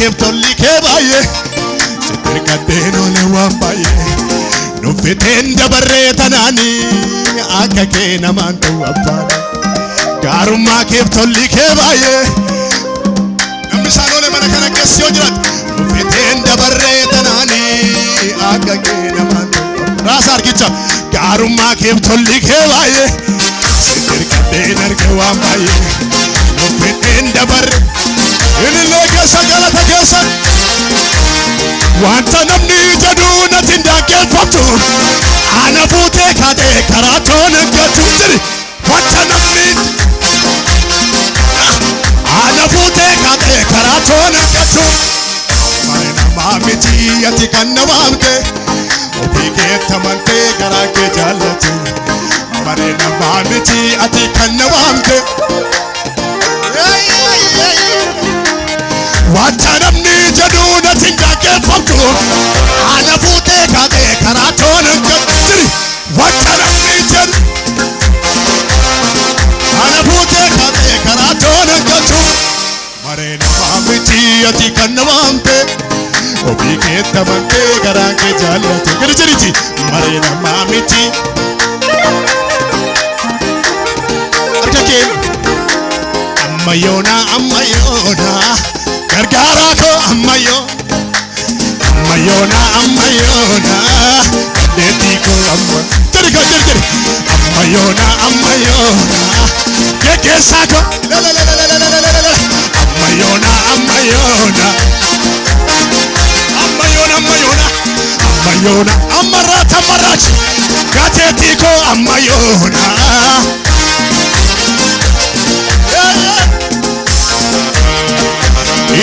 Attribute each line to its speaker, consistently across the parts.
Speaker 1: keeftolli kee baay'ee sitti kaddeenoole waan baay'ee nuffiteen dabarree tanaanii akka kee namaan ta'u abbaadha gaarummaa keeftolli kee baay'ee namni isaan oole mana kana keessa yoo jiraatu nuffiteen dabarree tanaanii akka kee namaan ta'u raasa argicha gaarummaa keeftolli kee baay'ee sitti kaddeen arge waan baay'ee nuffiteen dabarree ilillee keessa galata keessa wanta namni jedhu natti daangeffamtu ana fuutee kaatee karaa toona gaddu jiri wanta namni ana fuutee kaatee karaa toona gaddu mare namaa miti ati kan namaamte ofii keetti amantee garaa kee jaallate mare namaa miti ati kan namaamte wanta namni jedhu natti daangeffamtu ana fuutee kaatee karaa toona gaddu jiri wanta namni jedhu ana fuutee kaatee karaa toona gaddu mare namaa miti ati kan namaamte ofii keetti amantee garaa kee jaallate gadi jiriti mare namaa miti harka kee ammayyoona gargaaraa koo ammayyoona deetii koo amma jiri ammayyoona geggeessaa koo ammayyoona ammarraachi gateetii koo ammayyoona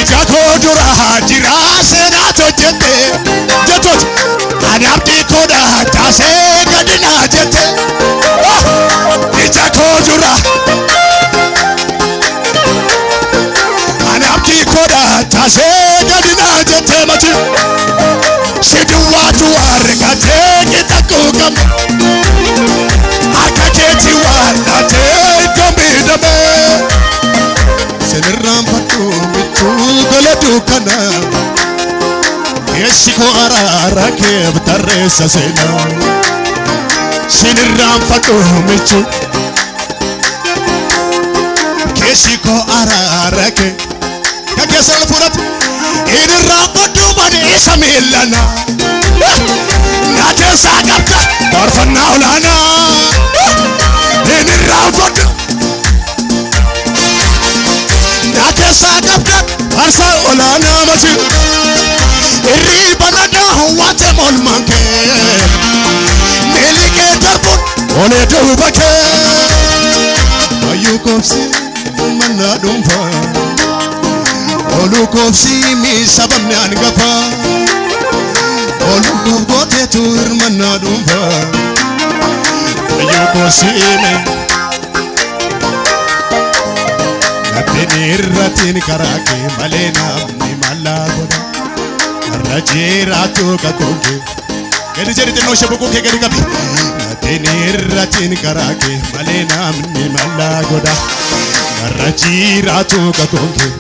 Speaker 1: ija koo dura jira seenaa hojjette jettooti ani abdii koodha taasee gadina jette ija koo dura ani abdii koodha taasee gadina jette mati si duwwaatu argatee gitakuu qabne akka keetii waan laatee iddoo miidhamee sinirraanfadhu michuu gola dukkana keessi koo araara kee tarreessa seenaa sinirraanfadhu michuu keessi koo araara kee ka keessa ol fuudhatu inirraanfadhu bani isa miillana na keessaa qabda faarfannaa olaanaa inirraanfadhu keessaa qabda faarsaa olaanaa mati irriiba nagaa waate molmaan kee miilli kee darbuun olee duuba kee wayyuu koobsii mannaa dhuunfaa oluu koobsii miisabamne angafaa oluu duubooteetu hirmannaa dhuunfaa wayyuu koobsii Irratiin karaa kee malee namni mallaa godha irra jiraatu kakookee gadi jedhi xinnoo shabbukuu kee gadi qabi irratiin karaa kee malee namni mallaa godha irra jiraatu kakookee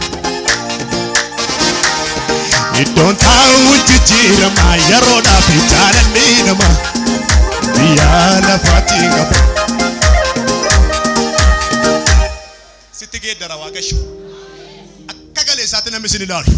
Speaker 1: iddoon taa'u jijjiirama yeroodhaaf jaalalli nama biyya lafaatiin qaba sitti geeddara waaqayyo akka galee isaatti namni isin ilaalu